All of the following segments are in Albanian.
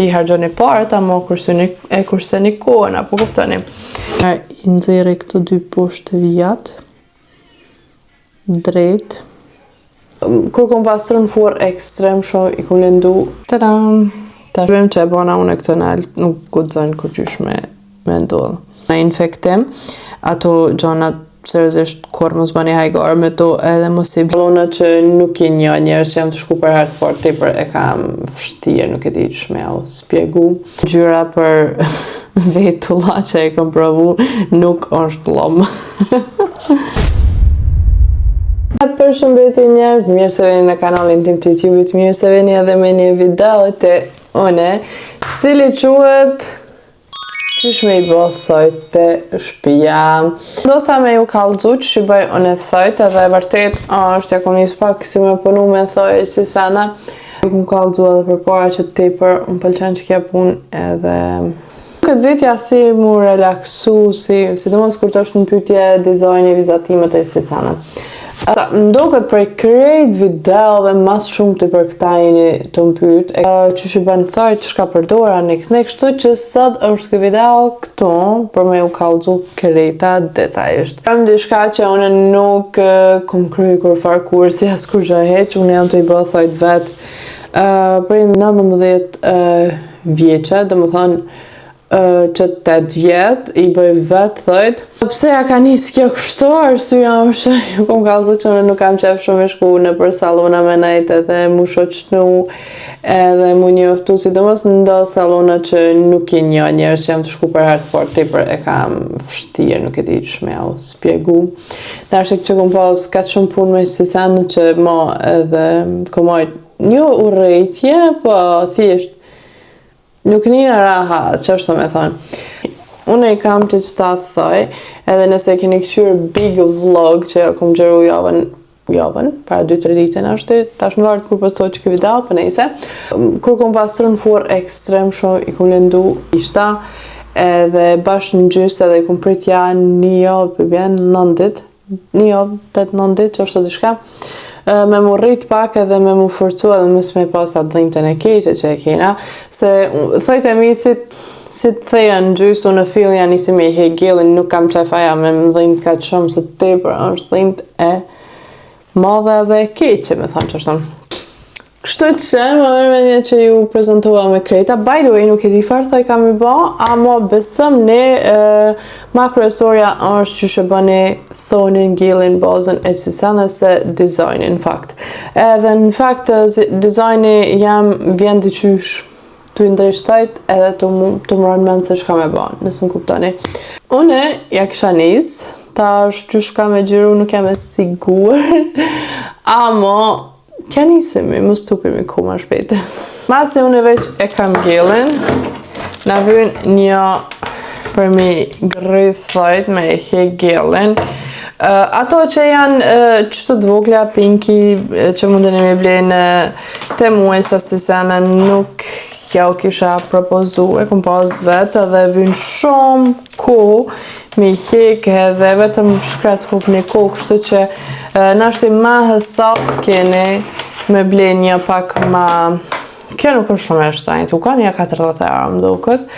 I hargjoni parët, ama kurse një kohën, apo kuptoni. I nxjerrë këto dy poshtë të vijat, drejt. Kur kom pastru në furrë ekstrem shumë, i kom lëndu. Tadam! Ta shpëm që e bona unë e këtë nalt, nuk guxojnë kur qysh me ndodhë. Në infektim, ato gjonat seriozisht kur mos bani hajgar me to edhe mos i ballona që nuk i një njerëz që jam të shku për herë të parë tepër e kam vështirë, nuk e di ç'më u spjegu. Gjyra për vetulla që e kam provu nuk është llom. Përshëndetje njerëz, mirë se veni në kanalin tim të YouTube-it, mirë se veni edhe me një video të une, cili quhet Qysh me I bo thojt të shpia. Dosa me ju kallëzu që shi bëj unë thojt edhe vërtet është ja kom njës pak si me punu me thojt si sana. Ju kom kallëzu edhe për para që tepër më pëlqen që kja pun edhe këtë vitja si mu relaksu, si do mos kur të është në pytje dizajni vizatimet e si sana. Ndo këtë për krejt video dhe mas shumë të për këta jeni të më pyt që shi bën thojt, shka përdora, nek, kështu që sot është këtë video këtu për me u kallëzu krejta detajisht. Kam dishka që une nuk kom kryj kur farë kursi, as kur gjë heq, une jam të I bë thojt vet për 19 vjeqe, dhe më thonë që 8 vjet I bëj vet thojt. Pse ja ka nis kjo kështu, arsyeja është ju kom kallëzu që unë nuk kam qef shumë me shku në për salona me nejt edhe mu shoqnu edhe mu njoftu, sidomos në ndo salona që nuk I një njerëz që jam të shku për herë të parë tepër e kam vështirë, nuk e di ç'më u spjegu. Dashik që kom pas ka shumë punë me si sanë që ma edhe komojt një urrejtje, po thjesht nuk një raha, që është të me thonë. Unë I kam që ta thoj, edhe nëse keni këqyr big vlog që kom gjeru javën, para 2-3 dite në është, tash në vartë kur postoj që këtë video, për nejse. Kur kom pastru në furrë ekstrem shumë, I kom lëndu ishta, edhe bashkë në gjysë edhe I kom pritja një javë për bjen 9 dit, një javë 8-9 dit që është të dishka. Me mu rrit pak edhe me mu forcu edhe mës me pas atë dhimtën e keqe që e kena, se thojt e mi si të theja në gjysë, në fillja nisi me I hegjelin, nuk kam qefaja me më dhimt ka të shumë se tepër është dhimt e madhe dhe keqe, me thonë që është. Kështu që më mërmenje që ju prezentua me krejta, by the way nuk e di farë thoj kam I ba, ama besëm ne makrohistoria është që shë bëni thonin, gjillin, bazën e sisane se dizajni në fakt. Edhe në fakt dizajni jam vjen të qysh të ndreshtajt edhe të më rënë menë se shka me ba, nësë më kuptoni. Une ja kisha nis, ta është që shka me gjiru nuk jam e sigur, ama kja nisemi, më stupimi ku ma shpejtë. Masi unë veç e kam gjellin, na vyn një për mi grith thojt me e he gjellin. Ato që janë qështë të vogla, pinki, që mundën e mi blejnë të muaj sa si sene nuk ja u kisha propozu, e kom pas vetë edhe vyn shumë ku mi hek edhe vetëm shkret hup një ku, kështu që nashti ma hësa keni me ble një pak ma kjo nuk është shumë e shtrajnët, u ka një 40 euro më duket,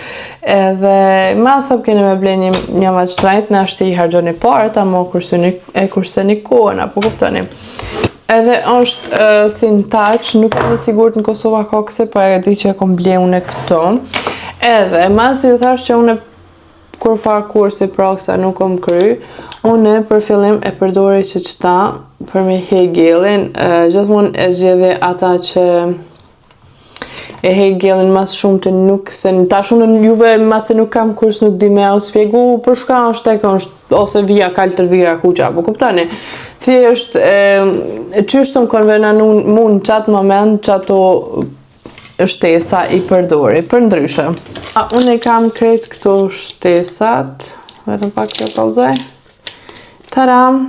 edhe ma hësa keni me ble një ma shtrajnët, nashti I hargjoni parët, ama kurse një kohën, apo kuptoni. Edhe është si në taq, nuk e sigurt në Kosova ka këse, po e di që e kom ble une këto. Edhe, mas ju thash që une kur farë kursi praksa nuk kom kry, une për fillim e përdori që qëta për me hegjelin, gjithmonë e zgjedhi ata që e hegjelin mas shumë të nuk, se tash unë juve mas të nuk kam kurs nuk di me au spjegu, për shka është tek është, ose via kaltër via kuqa, po kuptani. Thjesht, qyshtëm konvenan mund në qatë moment që ato shtesa I përdori, për ndryshe. Unë I kam krejt këto shtesat, vetëm pak të kalzoj. Taram!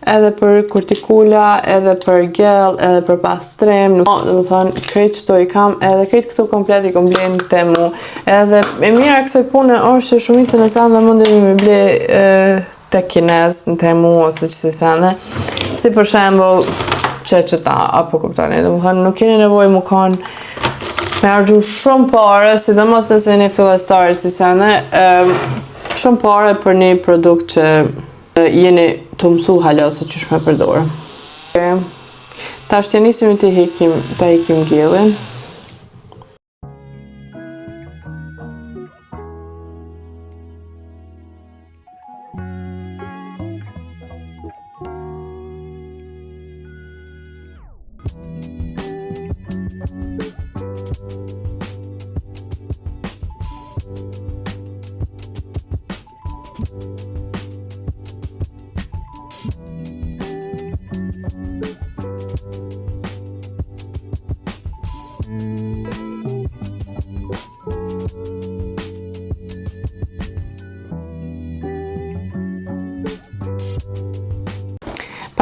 Edhe për kurtikula, edhe për gjell, edhe për pastrem, nuk dhe më thonë, krejt qëto I kam, edhe krejt këto komplet I kom blenë të mu. Edhe e mira kësaj pune është që shumicën e sanë dhe mundemi me ble të kinez në temu ose që si sene, si për shembull që qëta, apo kuptoni, dhe më thonë, nuk keni nevoj më kanë Me harxhu shumë pare, sidomos nëse jeni fillestari si sene, shumë pare për një produkt që jeni të mësu hala se qysh me përdorë. Tash të nisim të hekim gjellin.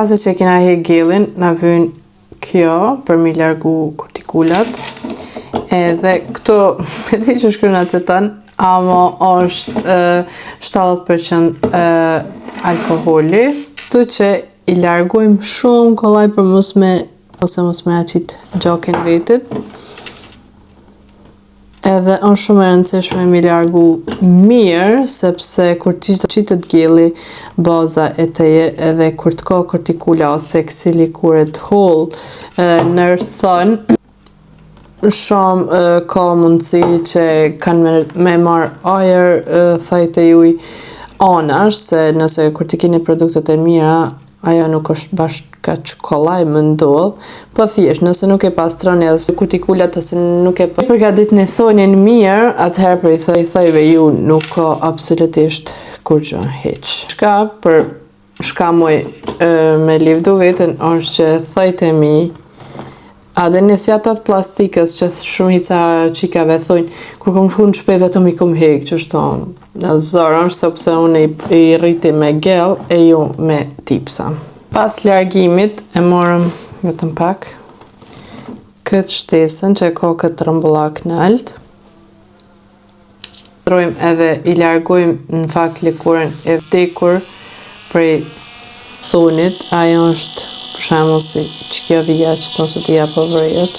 Pasi që kena hek gjellin, na vyn kjo për mi largu kortikulat. Edhe këtu, e di që shkruan aceton, ama është 70% alkoholi, të që i largojmë shumë kollaj për mos me aqit gjokin vetit. Edhe është shumë e rëndësishme mi largu mirë, sepse kur qitet gjelli, baza e teje edhe kur të ka kortikula ose ksilikuret holl në rthon, shumë ka mundësi që kanë me marrë ajër thajt e juj anash, se nëse kur ti keni produktet e mira, ajo nuk është bashkë kaq kollaj më ndodh, po thjesht nëse nuk e pastroni edhe kortikulat ose nuk e përgatit në thonin mirë, atëherë për i thojve ju nuk ka absolutisht kur gjë hiq. Shka muj me livdu vetën është që thojt e mi, a dhe nesjatat plastikës që shumica qikave thojnë, kur kom shku në shpej vetëm i kom hek, që shtonë zorën, sepse unë i rriti me gel e ju me tipsa. Pas largimit e morëm vetëm pak këtë shtesën që ka këtë rëmbullak në alt. Edhe i largojmë në fakt likurin e vdekur prej thonit, ajo është për shembull si që kjo vija që tonë se t'ja po vrejët.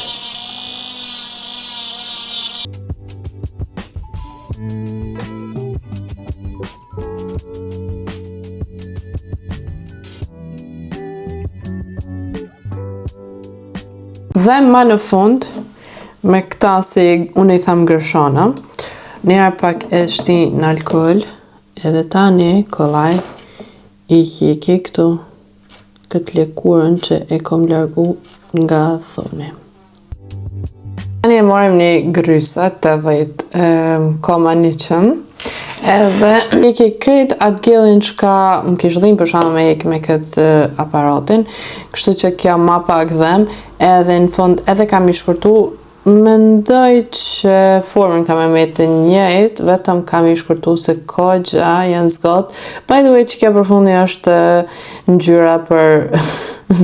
Dhe ma në fund, me këta si unë i tham gërshana, njëra pak e shti në alkohol, edhe tani kollaj i hjeki këtu këtë likurën që e kom largu nga thoni. Tani e morim një gryse 80,100, edhe i krejt atë gjellin që më kishë dhimë për shama me jek me këtë aparatin, kështu që kjo ma pak dhem, edhe në fund edhe kam i shkurtu, mendoj që formën kam e me të njëjt, vetëm kam i shkurtu se ka gja, janë zgat. By the way, që kjo për fundi është ngjyra për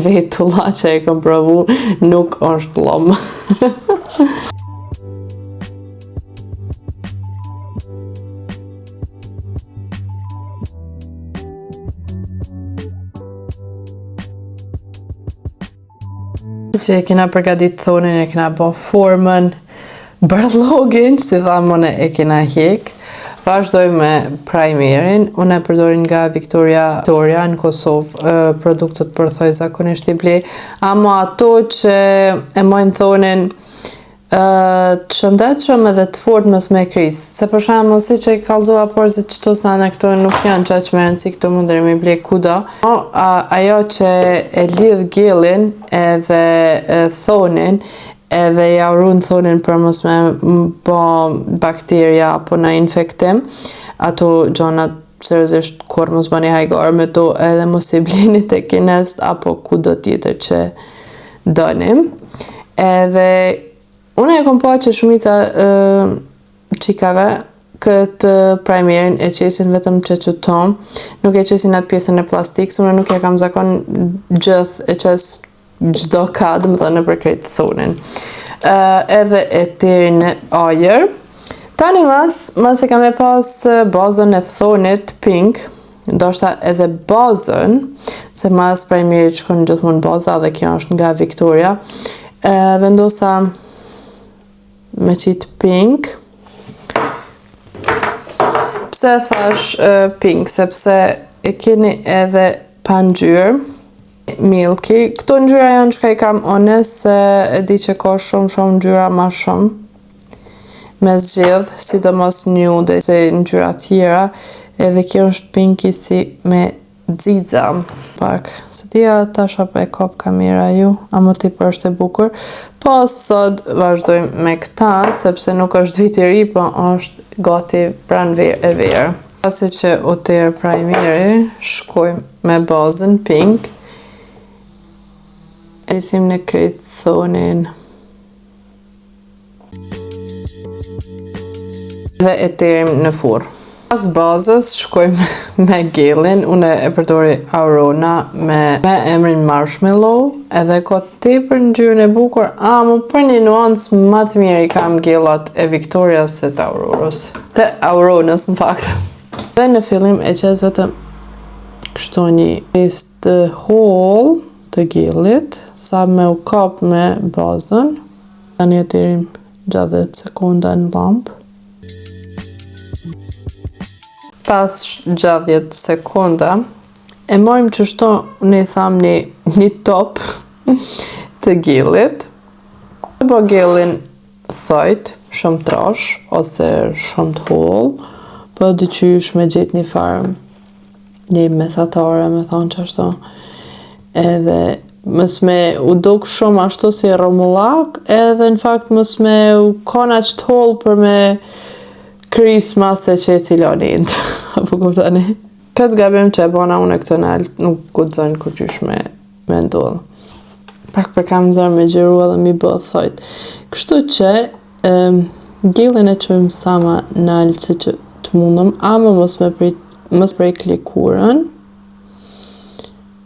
vetulla që e kam provu, nuk është lom. Që e kena përgadit thonin, e kena bo formën, bërlogin, që si thamone e kena hek. Vazhdoj me primerin, unë e përdorin nga Victoria në Kosovë, produktet për thoj zakonisht i ble, ama ato që e mojnë thonin të shëndetshëm edhe të fort mos me kris, se për shembull si që i kallzova porzit qëto sana këto nuk janë qaq me rëndësi, këto mundër me ble kudo. Ajo që e lidh gjellin edhe thonin, edhe ja urun thonin për mos me bo bakteria apo në infektim, ato gjonat seriozisht kur mos bani hajgar me to, edhe mos i blini te Kinest apo kudo tjetër që donim. Edhe unë e kom pa që shumica qikave këtë primerin e qesin vetëm që qëton, nuk e qesin atë pjesën e plastik, unë nuk e kam zakon gjithë e qes gjdo kad, më thënë për krejtë thonin. Edhe e tiri në ajer. Tani mas e kam e pas bazën e thonit pink, ndoshta edhe bazën, se mas primerit shkon gjithmonë baza dhe kjo është nga Victoria, vendosa me qitë pink. Pse thash pink? Sepse e keni edhe pa ngjyrë, milky. Këto ngjyra janë që ka i kam one se e di që ka shumë ngjyra ma shumë me zgjedh, sidomos nude se ngjyra tjera, edhe kjo është pinky si me xixa. Pak, se dia tash apo e kop kamera ju, a më tepër është e bukur. Po sot vazhdojmë me këta, sepse nuk është vit i ri, po është gati pranë e verë. Pasi që u terë primeri, shkojmë me bazën pink. Esim në krejt thonin. Dhe e terim në furrë. Pas bazës shkojmë me gelin, unë e përdori Aurora me emrin Marshmallow, edhe ka tepër ngjyrën e bukur, ama për një nuancë më të mirë i kam gellat e Victorias se të Auroras. Të Auroras në fakt. Dhe në fillim e qes vetëm kështu një pjesë të holl të gellit, sa me u kap me bazën. Tani e terim gjatë 10 sekonda në lampë. Pas gjatë 10 sekonda, e marim qështu, ne tham një top të gellit. Po gellin thojt, shumë trash, ose shumë të holl, po dyqysh me gjetë një farë, një mesatare, me thonë qashtu. Edhe mës me u duk shumë ashtu si rumullak, edhe në fakt mës me u kona që të holl për me krys mase që e tilonit. Apo kuptani? Këtë gabim që e bona unë e këtë nalt nuk guxojnë kur qysh me ndodhë. Pak për kam nëzor me gjeru edhe mi bëth thojt. Kështu që gellin e qëjmë sa ma nalt si që të mundëm, ama mos prej klikurën.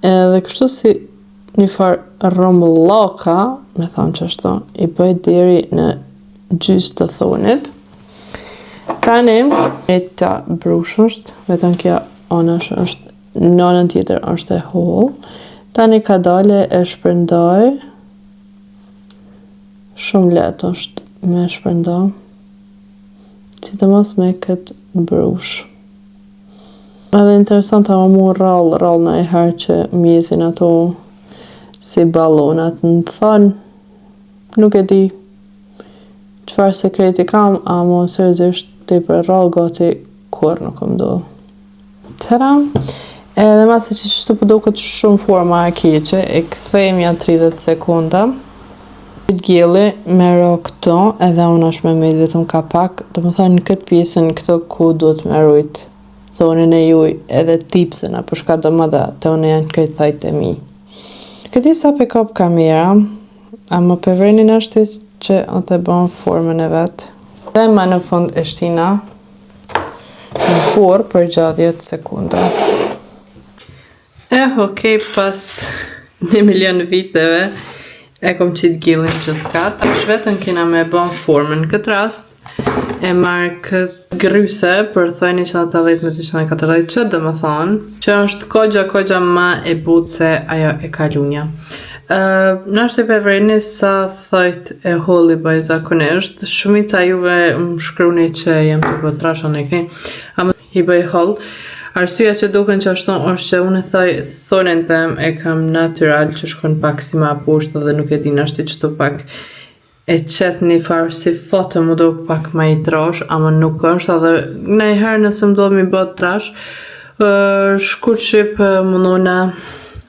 Edhe kështu si një farë rëmullaka, me thonë që ashtu, i bëj deri në gjys të thonit. Tani, e ta brushësht, vetëm kjo anash është, nënën tjetër është e holl. Tani ka dale e shpërndaj. Shumë lehtë është me shpërndaj. Sidomos me këtë brush. Edhe interesant a mu rall në e herë që mjezin ato si balonat. Në thonë, nuk e di çfarë sekreti kam, ama seriozisht të i për rall gati kur nuk më do. Tëra, edhe masi që qështu përdo këtë shumë forma e keqe, e këthejmë janë 30 sekunda. Këtë gjelli me ro këto, edhe unë është me mejtë vetëm kapak, do më thënë në këtë pjesën këto ku duhet me rujt thonin e juj edhe tipsën, apo shka do më da, të unë janë këtë thajt e mi. Këti sa pe kop kamera, ama përvenin është që o të bon formën e vetë. Dhe ma në fund e shtina në furrë për gjatë 10 sekunda. Okej, pas 1.000.000 viteve, e kom qitë gillin gjithka. Tash vetëm kina me bon formën. Në këtë rast, e marrë këtë gryse për thojni që 80 me 240 që dhe më thonë, që është kogja ma e butë se ajo e kalunja. Nështë i përvejni sa thojt e holli bëj zakonisht, shumica juve më shkruni që jem të bëtrasha në këni, ama i bëj holl. Arsyeja që duken që ashtu është që unë thonin them e kam natural që shkon pak si ma poshtë dhe nuk e din ashtu që të pak e qetë një farë si foto më duk pak ma i trash, ama nuk është, edhe në i herë nëse më do mi bët trash, shkur qip mundona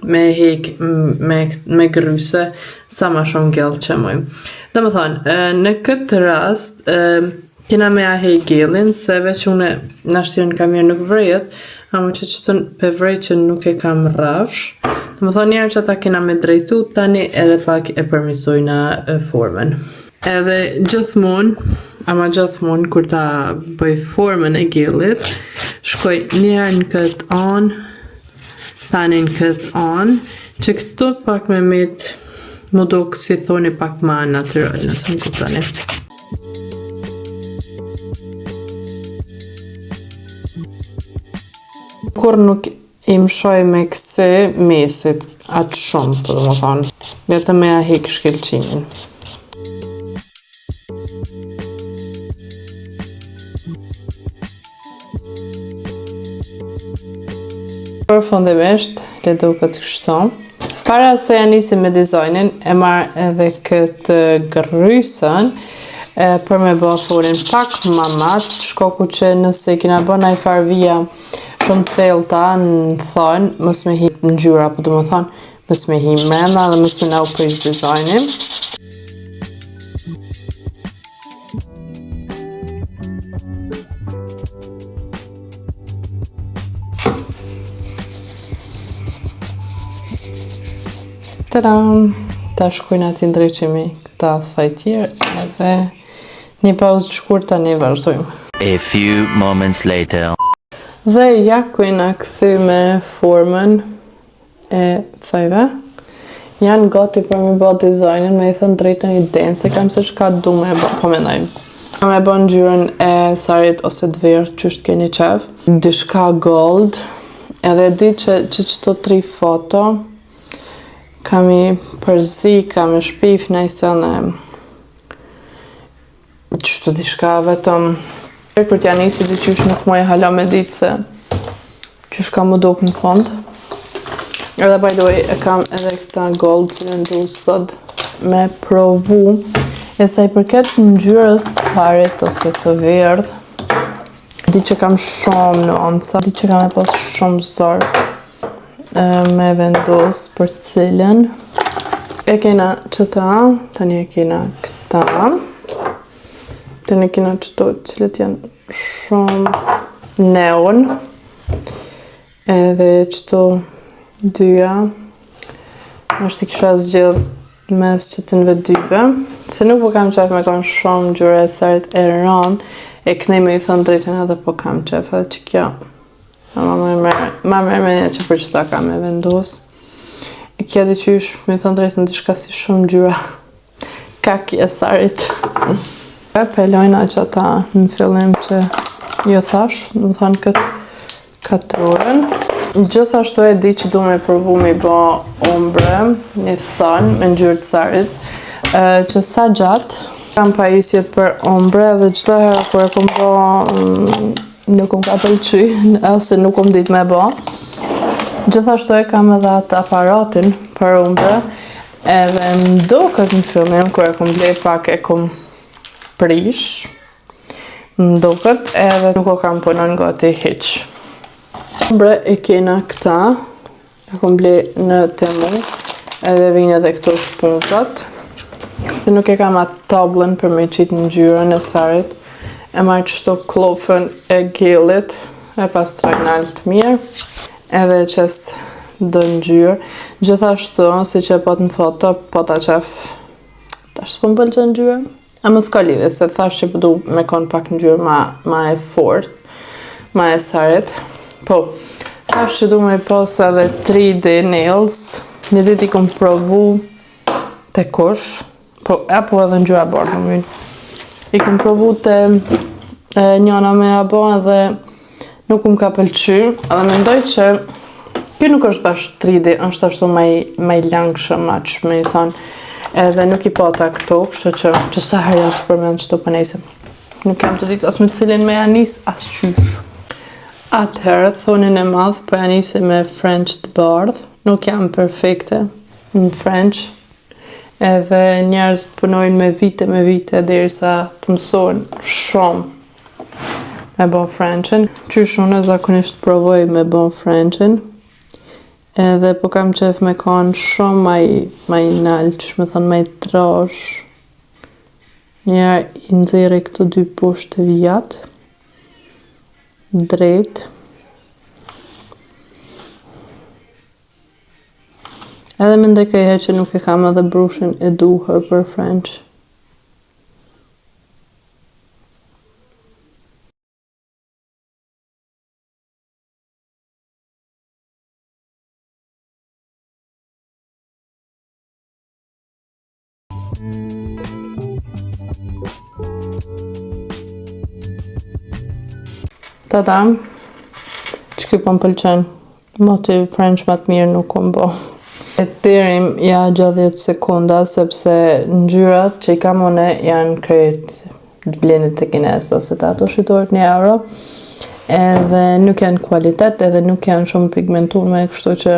me hek me gryse sa ma shumë gjellë që mojmë. Dhe më thonë, në këtë rast, kina me a hek gjellin, se veç une nashtirën kamerë nuk vrejet, ama që qëtën për vrej që nuk e kam rafsh. Dhe më thonë njerë që ata kina me drejtu, tani edhe pak e përmisoj në formën. Edhe gjithmonë, kur ta bëj formën e gjellit, shkoj njerë në këtë anë, tani në këtë anë, që këtu pak me mitë më do kësi thoni pak ma natural, nësë më kuptani. Kur nuk i mshoj me këse mesit atë shumë, për më thonë, vetëm me a hek shkelqimin. Përfundimisht, le duket kështu. Para se ja nisim me dizajnin, e marr edhe këtë grysën për me bë thorin pak më mat, shkoku që nëse kina bë ndaj farvija shumë thellta në thon, mos me hi ngjyra, apo domethënë mos me hi mrenda dhe mos me na u prish dizajnin. Tadam! Ta shkojnë ati ndryqimi këta thajtjer edhe një pauzë të shkurtë ne vazhdojmë. A few moments later. Dhe ja kujna këthy me formën e thajve. Janë gati për me bë dizajnin, me i thënë drejtën i denë, se kam se shka du me bë, po mendojmë. Kam e bë ngjyrën e sarit ose të verë, që është keni qef. Dishka gold, edhe di që qëto 3 foto, kam i përzi, kam i shpif nëjse në qështu dishka vetëm. Kur t'ja nisi di qysh nuk muaj hala me ditë se qysh ka mu duk në fond. Edhe by the way, e kam edhe këta gold që në ndu sot me provu. E sa i përket ngjyrës harit ose të verdh, di që kam shumë nuanca, di që kam e pas shumë zor me vendos për cilën. E kena qëta, tani e kena këta. Tani kena qëto cilët janë shumë neon. Edhe qëto dyja. Nështë i kisha zgjedh mes qëtënve dyve. Se nuk po kam qef me konë shumë ngjyra e sarit e rënë, e kënej me i thënë drejten edhe po kam qef, edhe që kjo. Ma mërë me një që për qëta kam e vendos. E kja di qysh, me thënë drejtën të shka si shumë ngjyra kaki e sarit. Pelojna që ata në fillim që jo thash, në thënë këtë katrorën. Gjithashtu e di që du me provu me bë ombre, një thënë me ngjyrë të sarit, që sa gjatë kam pajisjet për ombre dhe çdo herë kur e kom bë nuk më ka pëlqy, ose nuk më dit me bë. Gjithashtu e kam edhe atë aparatin për ombre, edhe më duket në fillim, kur e kom bler pak e kom prish, më duket, edhe nuk o kam punon gati hiq. Ombre e kena këta, e kom bler në Temu, edhe vinë edhe këto shpunzat. Dhe nuk e kam atë tablën për me qitë në ngjyrën e sarit. E marrë qështo klofën e gjellit, e pas tragnalt mirë, edhe qes dë ngjyrë. Gjithashtu, si që e pot në foto, po ta qef, tash s'po m'pëlqen që ngjyra. A më s'ka lidhje, se thash që përdu me konë pak ngjyrë ma e fort, ma e sarit. Po, thash që du me pos edhe 3D nails, një dit i kom provu të kush, po, apo edhe ngjyra bardhë më mynë. I kom provu të njëna me abo edhe nuk më ka pëlqy, edhe mendoj që kjo nuk është bash 3D, është ashtu me i langshëm aq, me i thonë, edhe nuk i pata këto, kështu që sa herë jam të përmend qëto pënejse. Nuk jam të ditë as me cilin me janis, as qysh. Atëherë, thonin e madh, po janisi me French të bardh, nuk jam perfekte në French, edhe njerëz të punojnë me vite derisa të mësojnë shumë me bë Frenchin. Qysh unë zakonisht provoj me bë Frenchin, edhe po kam qef me kanë shumë ma i nalë, që shme thënë ma i trash. Njerë i nxjerrë këto 2 poshtë të vijat, drejt. Edhe me ndekaj që nuk e kam edhe brushin e duhur për French. Tadam, që kjo po më pëlqen, moti French ma të mirë nuk kom bo. E tirim ja 60 sekunda, sepse ngjyrat që i kam une janë krejt të bleni të kines ose të ato shitorit €1, edhe nuk janë kualitet, edhe nuk janë shumë pigmentume, kështu që,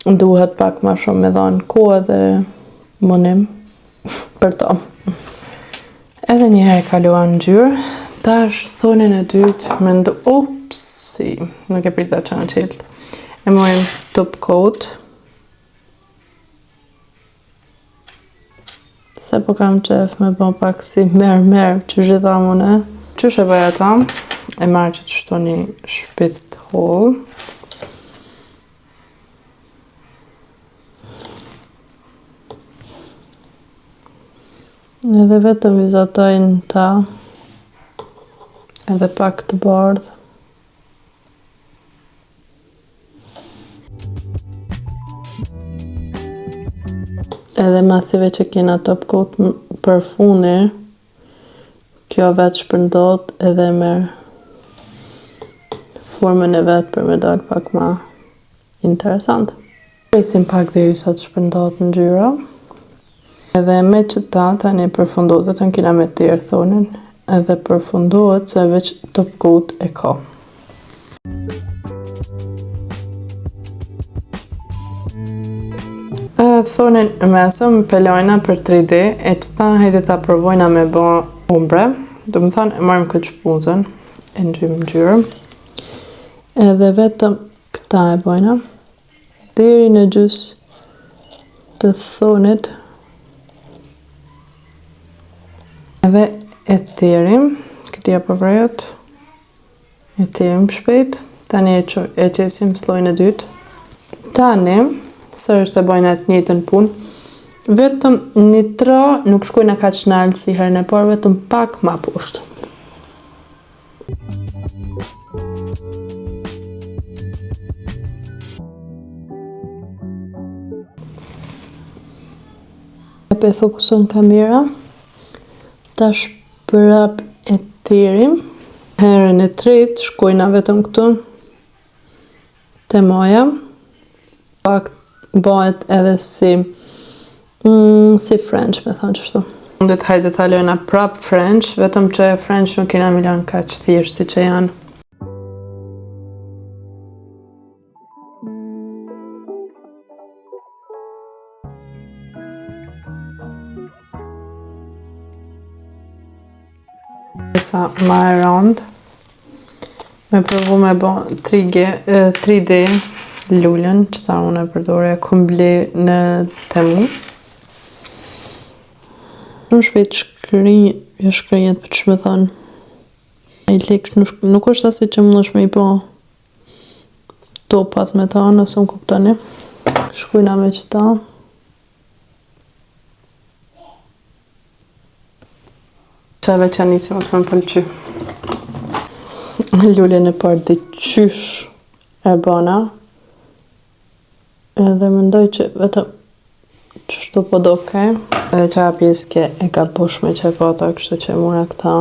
duhet pak ma shumë me dhanë kohë dhe munim për to. Edhe njëherë kaluan në gjyrë, tash thonin e dytë, upsi, nuk e prita që në qiltë. E mojmë top coat, se po kam qef me bo pak si merë që gjitha mune. Qysh e bëj ata? E marrë që të shto një shpic të hollë. Edhe vetëm vizatojnë ta, edhe pak të bardhë. Edhe masive që kena top coat për funi, kjo vetë shpërndot edhe merë formën e vetë për me dalë pak ma interesant. Presim pak deri sa të shpërndot në gjyra. Edhe me që tani përfundohet, vetëm kena me tjerë thonin, edhe përfundohet se veç top coat e ka. Thonin mesëm pelojna për 3D, e qëta hejtë ta provojna me bo umbre, do më thonë e marrim këtë shpunzën, e në gjyrë, edhe vetëm këta e bojna, deri në gjys të thonit, edhe e terim, këtia përvrejot, e terim shpejt, tani e qesim slojnë e dytë, tani, sërë të bojnë atë njëtën punë, vetëm një tra nuk shkojnë ka që nalë si herën e parë, vetëm pak ma poshtë. E pe fokuson kamera, tash prap e terim, herën e tretë shkojna vetëm këtu, te moja, pak bëhet edhe si French, me thonë qështu. Mundet hajde të alojna prap French, vetëm që French nuk kena milion ka që thjesht si që janë. Sa ma e rëndë, me provu me bo 3D lullën, që ta unë e përdore, kom ble në Temu. Shumë shpejt shkrinjet për që me thonë. E lekë, nuk është asi që më nëshme i po topat me ta, nësë më kuptoni. Shkujna me qëta. Qeve që anisi mos me më pëlqy. Lullën e parë dhe qysh e bana. Edhe mendoj që vetëm qështu po do ke. Edhe qa pjeske e ka bushme që e pata, kështu që e mura këta.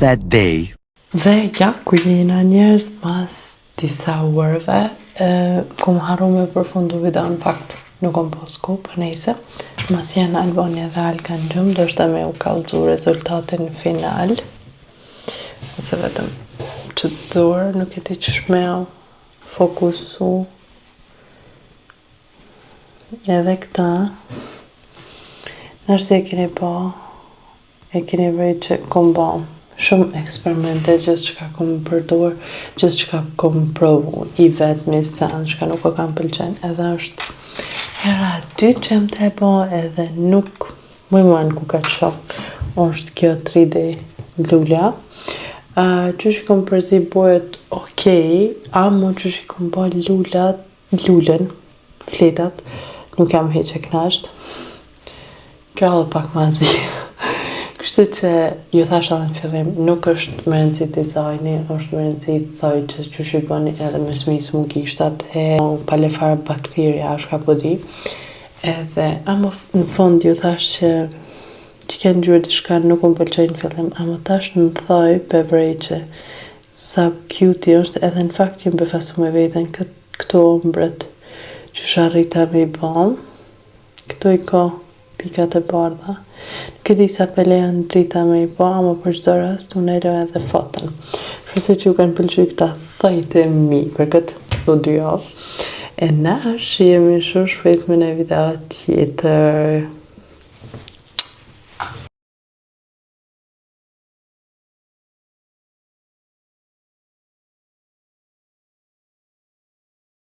that day. Dhe ja, ku jena njerëz pas disa orëve, kom harru me përfundu video në fakt, nuk kom po skup, nejse. Mas janë Albania dhe Al kanë gjumë, do shta me u kallëzu rezultatin final. Ose vetëm që të dorë, nuk e ti që shmeo fokusu. Edhe këta, nështë e keni vrej që kom ba shumë eksperimente, gjithë që ka kom përdor, gjithë që ka kom provu, i vetëmi sen, që ka nuk o kam pëlqen, edhe është hera dytë që më të e ba, edhe nuk më iman ku ka qok, është kjo 3D lulja. Që që kom përzi bojet okej, amo që që kom ba lullën, fletat, nuk jam heq e knasht. Kjo edhe pak ma zi. Kështu që ju thash edhe në fillim, nuk është më rëndësi dizajni, është më rëndësi thoj që shi bëni edhe me smis mu gishtat e pale fare bakteria, është ka po di. Edhe, ama në fond ju thash që kënë gjurë të shka nuk më pëlqojnë në fillim, ama tash në thoj për vrej që sa cute është, edhe në fakt ju më befasu me veten këto ombrët që sharrita me i bom, këto i ka pikat e bardha. Nuk e di sa pelejan drita me i po, ama për çdo rast unë e loj edhe foton. Shpresoj që ju kanë pëlqyer këta thojtë e mi për këtë dy javë. E nash jemi shumë shpejt me një video tjetër.